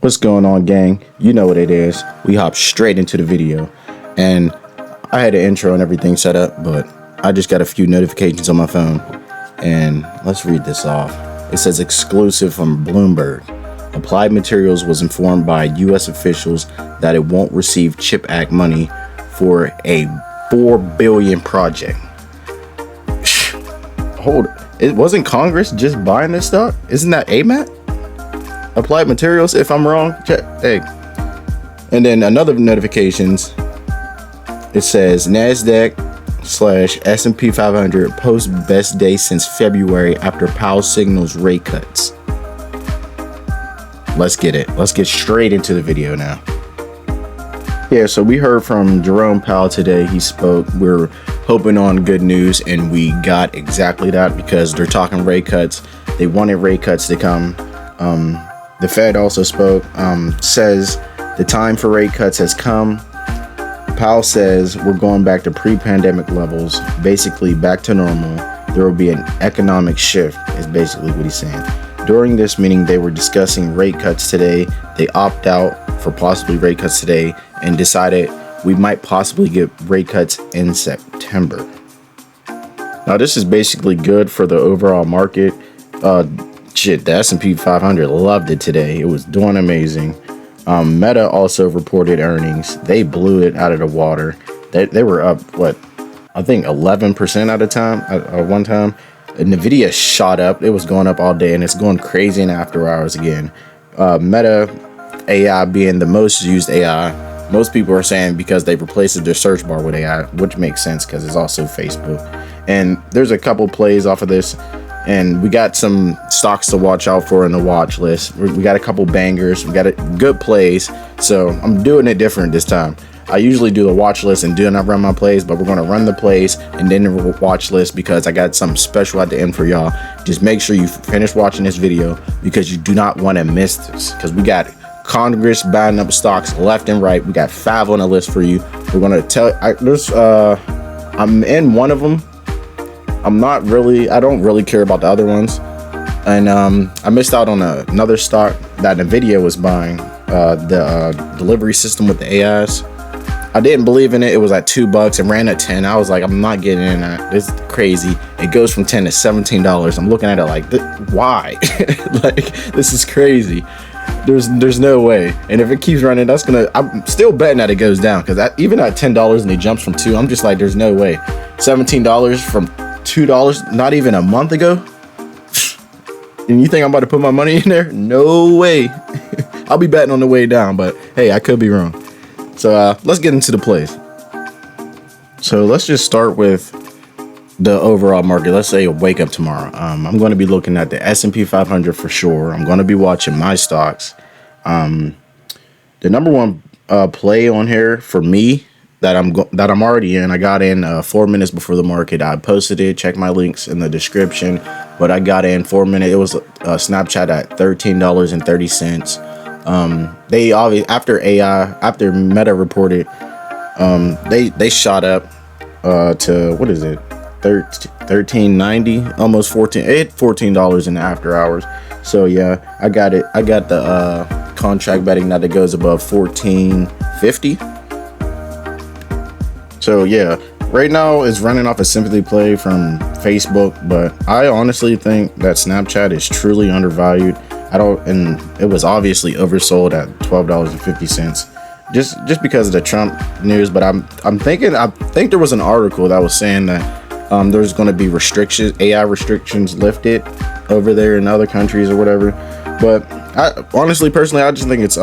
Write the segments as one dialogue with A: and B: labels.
A: What's going on, gang? You know what it is. We hop straight into the video. And I had an intro and everything set up, but I just got a few notifications on my phone. And let's read this off. It says exclusive from Bloomberg. Applied Materials was informed by U.S. officials that it won't receive CHIP Act money for a $4 billion project. Hold it. Wasn't Congress just buying this stock? Isn't that AMAT? Applied Materials, if I'm wrong, check. Hey. And then another notifications. It says NASDAQ/S&P 500 post best day since February after Powell signals rate cuts. Let's get it. Let's get straight into the video now. Yeah, so we heard from Jerome Powell today. He spoke. We're hoping on good news, and we got exactly that because they're talking rate cuts. They wanted rate cuts to come. The Fed also spoke, says the time for rate cuts has come. Powell says we're going back to pre-pandemic levels, basically back to normal. There will be an economic shift, is basically what he's saying. During this meeting, they were discussing rate cuts today. They opt out for possibly rate cuts today and decided we might possibly get rate cuts in September. Now, this is basically good for the overall market. The S&P 500 loved it today. It was doing amazing. Meta also reported earnings. They blew it out of the water. They were up, I think 11% at one time. And Nvidia shot up. It was going up all day, and it's going crazy in after hours again. Meta AI being the most used AI. Most people are saying because they replaced their search bar with AI, which makes sense because it's also Facebook. And there's a couple plays off of this. And we got some stocks to watch out for in the watch list. We got a couple bangers. We got good plays. So I'm doing it different this time. I usually do the watch list and do not run my plays, but we're going to run the plays and then the watch list because I got something special at the end for y'all. Just make sure you finish watching this video because you do not want to miss this because we got Congress buying up stocks left and right. We got 5 on the list for you. We're going to tell I'm in one of them. I don't really care about the other ones. And I missed out on another stock that Nvidia was buying, the delivery system with the AIs. I didn't believe in it. It was at $2 and ran at 10. I was like, I'm not getting in that. It's crazy. It goes from 10 to $17. I'm looking at it like, why? Like, this is crazy. There's no way. And if it keeps running, I'm still betting that it goes down because even at $10 and it jumps from 2, I'm just like, there's no way. $17 from $2 not even a month ago. And you think I'm about to put my money in there? No way. I'll be betting on the way down, but hey, I could be wrong. So let's get into the plays. So let's just start with the overall market. Let's say a wake up tomorrow. I'm going to be looking at the S&P 500 for sure. I'm going to be watching my stocks. The number one play on here for me that I'm already in. I got in 4 minutes before the market. I posted it. Check my links in the description. But I got in 4 minutes. It was Snapchat at $13.30. They obviously after Meta reported, they shot up to what is it, $13.90, almost $14. It hit $14 in the after hours. So yeah, I got it. I got the contract betting that it goes above $14.50. So yeah, right now it's running off a sympathy play from Facebook, but I honestly think that Snapchat is truly undervalued. And it was obviously oversold at $12.50 just because of the Trump news. But I think there was an article that was saying that there's going to be AI restrictions lifted over there in other countries or whatever. But honestly, personally, I just think it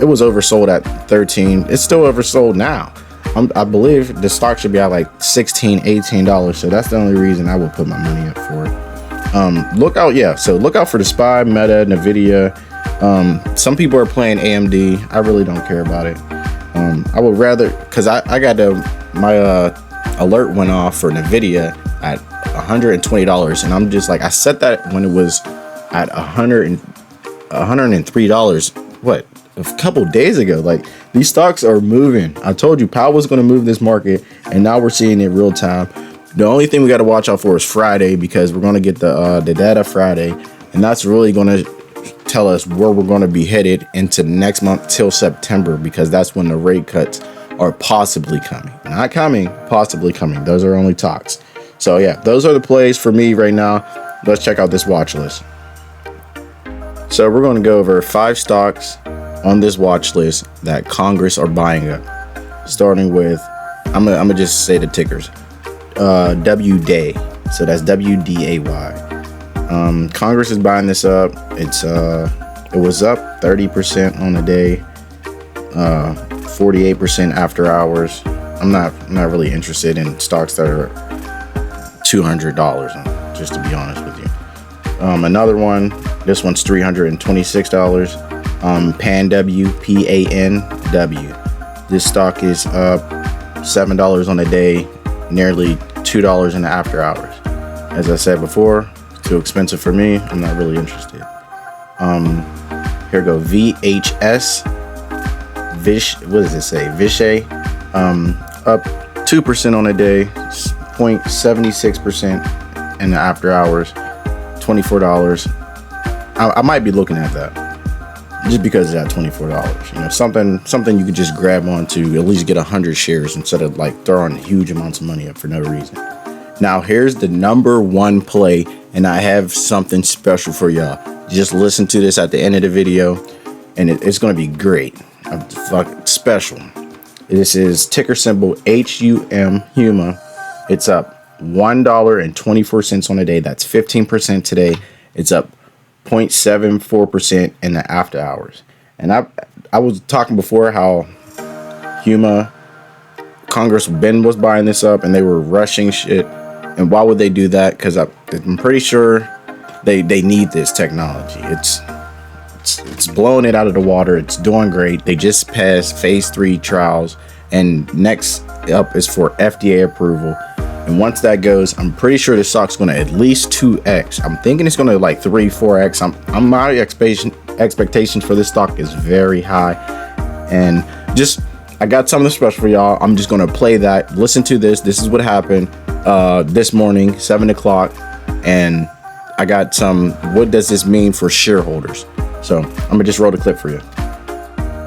A: was oversold at 13. It's still oversold now. I believe the stock should be at like $16, $18. So that's the only reason I would put my money up for it. Look out for the SPY, Meta, Nvidia. Some people are playing AMD. I really don't care about it. I would rather, because I got my alert went off for Nvidia at $120, and I'm just like, I set that when it was at $103. What, a couple days ago? Like, these stocks are moving. I told you Powell was going to move this market, and now we're seeing it real time. The only thing we got to watch out for is Friday because we're going to get the data Friday, and that's really going to tell us where we're going to be headed into next month till September, because that's when the rate cuts are possibly coming. Not coming, possibly coming. Those are only talks. So yeah, those are the plays for me right now. Let's check out this watch list. So we're going to go over 5 stocks on this watch list that Congress are buying up. Starting with, I'm gonna just say the tickers. WDAY. So that's WDAY. Congress is buying this up. It was up 30% on the day, 48% after hours. I'm not really interested in stocks that are $200, just to be honest with you. Another one, this one's $326. PANW, PANW. This stock is up $7 on the day, nearly $2 in the after hours. As I said before, too expensive for me. I'm not really interested. Here we go. VHS. What does it say? Vishay. Up 2% on the day, 0.76% in the after hours, $24. I might be looking at that just because of that $24. You know, something you could just grab onto, at least get 100 shares instead of like throwing huge amounts of money up for no reason. Now here's the number one play, and I have something special for y'all. Just listen to this at the end of the video, and it's going to be great. Special. This is ticker symbol HUM, HUMA. It's up $1.24 on the day. That's 15% today. It's up 0.74% in the after hours. And I was talking before how HUMA, Congress was buying this up and they were rushing shit. And why would they do that? Because I'm pretty sure they need this technology. It's blowing it out of the water. It's doing great. They just passed phase 3 trials, and next up is for FDA approval. And once that goes, I'm pretty sure the stock's going to at least 2x. I'm thinking it's going to like 3-4x. My expectations for this stock is very high. And I got something special for y'all. I'm just going to play that. Listen to this. This is what happened this morning, 7 o'clock. And I got what does this mean for shareholders? So I'm going to just roll the clip for you.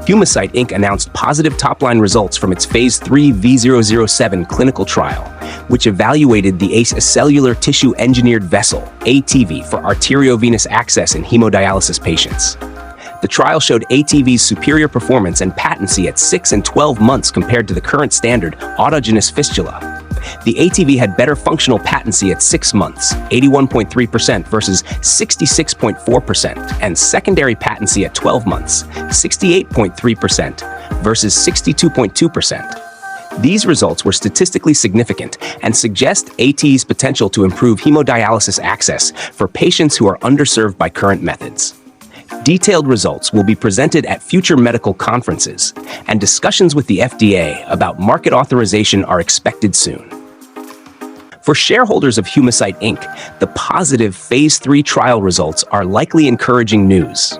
B: Humacyte Inc. announced positive top-line results from its Phase 3 V007 clinical trial, which evaluated the ACE, a cellular tissue engineered vessel, ATV, for arteriovenous access in hemodialysis patients. The trial showed ATV's superior performance and patency at 6 and 12 months compared to the current standard, autogenous fistula. The ATV had better functional patency at 6 months, 81.3% versus 66.4%, and secondary patency at 12 months, 68.3% versus 62.2%. These results were statistically significant and suggest AT's potential to improve hemodialysis access for patients who are underserved by current methods. Detailed results will be presented at future medical conferences, and discussions with the FDA about market authorization are expected soon. For shareholders of Humacyte Inc., the positive Phase 3 trial results are likely encouraging news.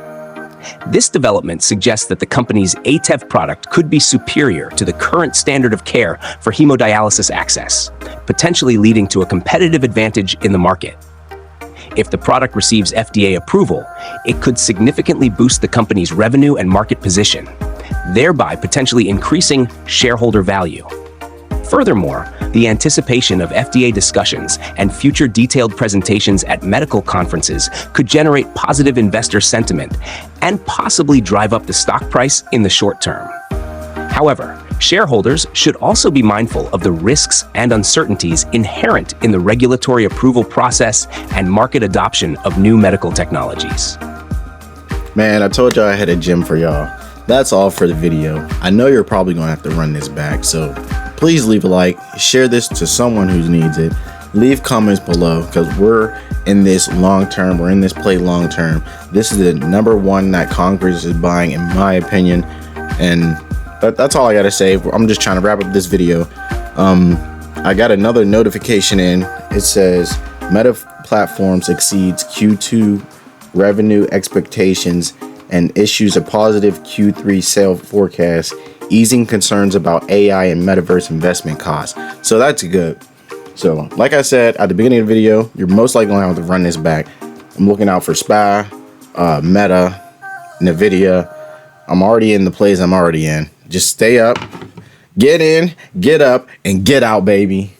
B: This development suggests that the company's ATEV product could be superior to the current standard of care for hemodialysis access, potentially leading to a competitive advantage in the market. If the product receives FDA approval, it could significantly boost the company's revenue and market position, thereby potentially increasing shareholder value. Furthermore, the anticipation of FDA discussions and future detailed presentations at medical conferences could generate positive investor sentiment and possibly drive up the stock price in the short term. However, shareholders should also be mindful of the risks and uncertainties inherent in the regulatory approval process and market adoption of new medical technologies.
A: Man, I told y'all I had a gem for y'all. That's all for the video. I know you're probably going to have to run this back, so please leave a like, share this to someone who needs it, leave comments below, because we're in this long term, we're in this play long term. This is the number one that Congress is buying, in my opinion, and that's all I gotta say. I'm just trying to wrap up this video. I got another notification in. It says Meta Platforms exceeds Q2 revenue expectations and issues a positive Q3 sales forecast, easing concerns about AI and metaverse investment costs. So that's good. So like I said at the beginning of the video, you're most likely going to have to run this back. I'm looking out for SPY, Meta, NVIDIA. I'm already in the plays I'm already in. Just stay up, get in, get up, and get out, baby.